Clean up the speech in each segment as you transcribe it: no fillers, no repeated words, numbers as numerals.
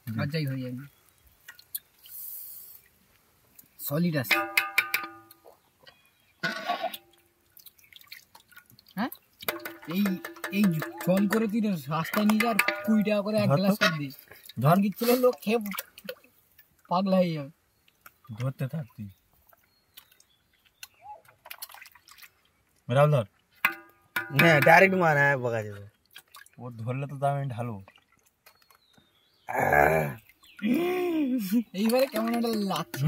লজ্জাই হয়ে যাবে সলিড আছে হ্যাঁ এই জল করে তুই রাস্তায় নিয়ে যা 20 টাকা করে এক গ্লাস করে দিস ধর গিয়েছিল লোক খেয়ে পাগলা হয়ে যাবে ধরতে থাক তুই মেরা ধর না ডাইরেক্ট মারা है बगा যাবে ও ধরলে তো আমি ঢালবো এইবারে কেমন একটা লাগছে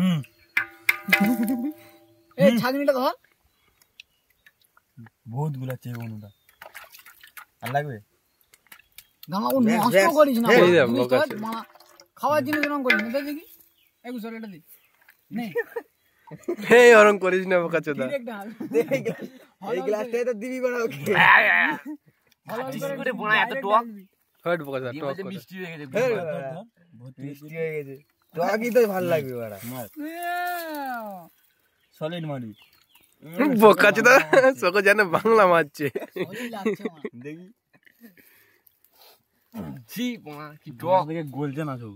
এই ছাগনিটা ধর বহুত গুলা চেয়ে অনুটা আর লাগবে গামা ও নষ্ট করিস না খাওয়ার জিনিস রং করিস না দেখি এই গুছর এটা দি নে হে অরং করিস না বকা চোদা এই গ্লাসটা তো দিবি বানাও কি করে বনা এত টক হট বকা চোদা টক মিষ্টি হয়ে গেছে বহুত মিষ্টি হয়ে গেছে টকই তো ভালো লাগবে বাড়া সলিড মারি বকা চোদা সকো জানে বাংলা মারছে দেখি ছি বনা কি টক দেখে গলছে না সব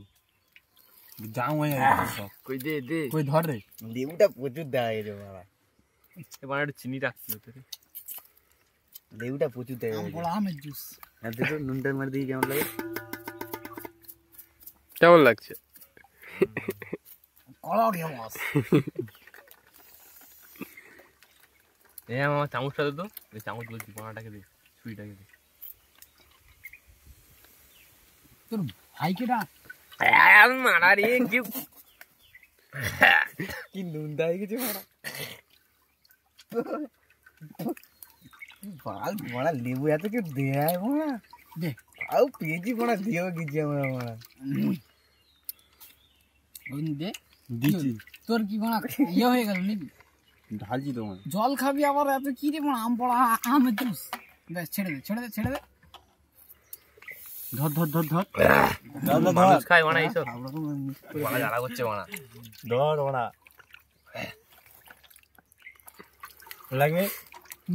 জাম হয়ে গেছে সব কই দে কই ধর রে লেবুটা প্রচুর দেয় রে বাবা এবার একটু চিনি রাখছিল তোরে লেবুটা প্রচুর দেয় বড় আমের জুস আর দেখো নুনটা মার দিই কেমন লাগছে কলা দিয়ে মাছ এই আমার চামচটা দে তো এই চামচ বলছি বানাটাকে দে সুইটাকে দে তোর ভাইকে ডাক মারা রে কি নুন দেয় কিছু মারা বাল বড়া লেবু এত কি দেয় বড়া দে আউ পেজি বড়া দিও কিছু আমরা বড়া ওই দে দিছি তোর কি বড়া ইয়ে হয়ে গেল নাকি ঢালছি তোমার জল খাবি আবার এত কি রে বড়া আম পড়া আমের জুস বেশ ছেড়ে দে ধর ধর ধর ধর মানুষ খায় বড়া এইসব বড়া জ্বালা করছে বড়া ধর বড়া লাগবে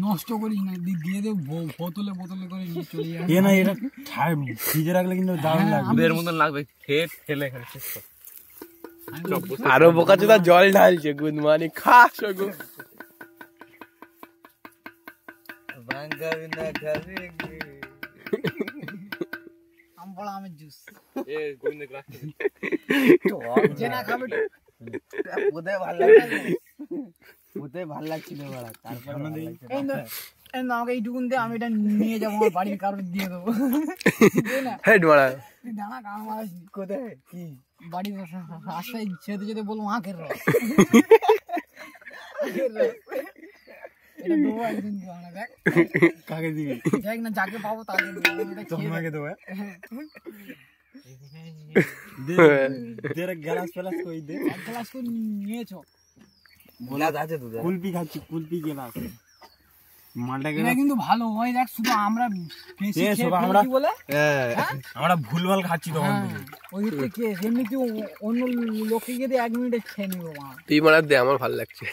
নষ্ট করিস না দিয়ে দে বোতলে করে নিয়ে চলে যাবে এ না এটা ফ্রিজে রাখলে কিন্তু দারুণ লাগবে বের মতন লাগবে খেয়ে ফেলে এখানে শেষ কর আরো বোকা চোদা জল ঢালছে গুড মর্নিং খা সগো ভাঙ্গা বিনা খাবে আম পড়া আমের জুস এ গোবিন্দ গ্লাস যে না খাবে ওদের ভালো লাগছে ওদের ভালো লাগছিল বড়া তারপর এই না আমাকে এইটুকুন দে আমি এটা নিয়ে যাবো আমার বাড়ির কারোর দিয়ে দেবো হেড বড়া দানা কাম মারাস কোথায় কি বাড়ির রাস্তায় যেতে বলবো আখের রস এটা দেবো একদিন দেখ কাকে দিবি দেখ না যাকে পাবো তাকে তোমাকে দেবো দে গ্লাস ফেলাস কই দে এক গ্লাস করে নিয়েছো গোলাপ আছে তো কুলপি খাচ্ছি কুলপি গ্লাস মালটাকে এটা কিন্তু ভালো হয় দেখ শুধু আমরা বেশি এ, খেয়ে সব আমরা- ফেলি বলে আমরা ভুলভাল খাচ্ছি তখন হ্যাঁ, ওই হচ্ছে কে এমনিতে অন্য লোককে গিয়ে 1 মিনিটে খেয়ে নেবো মা তুই মারা দে আমার ভালো লাগছে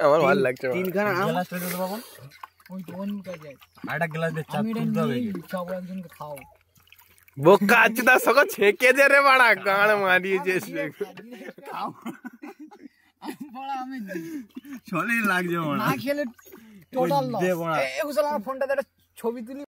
আমার ভালো লাগছে তিনখানা গ্লাসটা দে বাবা ওই তো অন্য কাজ যায় আরেকটা গ্লাস দে চাপ আমি এটা তুলতে হবে নিয়ে সব একজনকে খাও বোকা আছে তা সক ছেকে দে রে বাড়া গান মারিয়েছে খাও বড় আমি চলেই লাগছে না খেলে টোটাল লস দে বড়া। এই আমার ফোনটা ছবি তুলি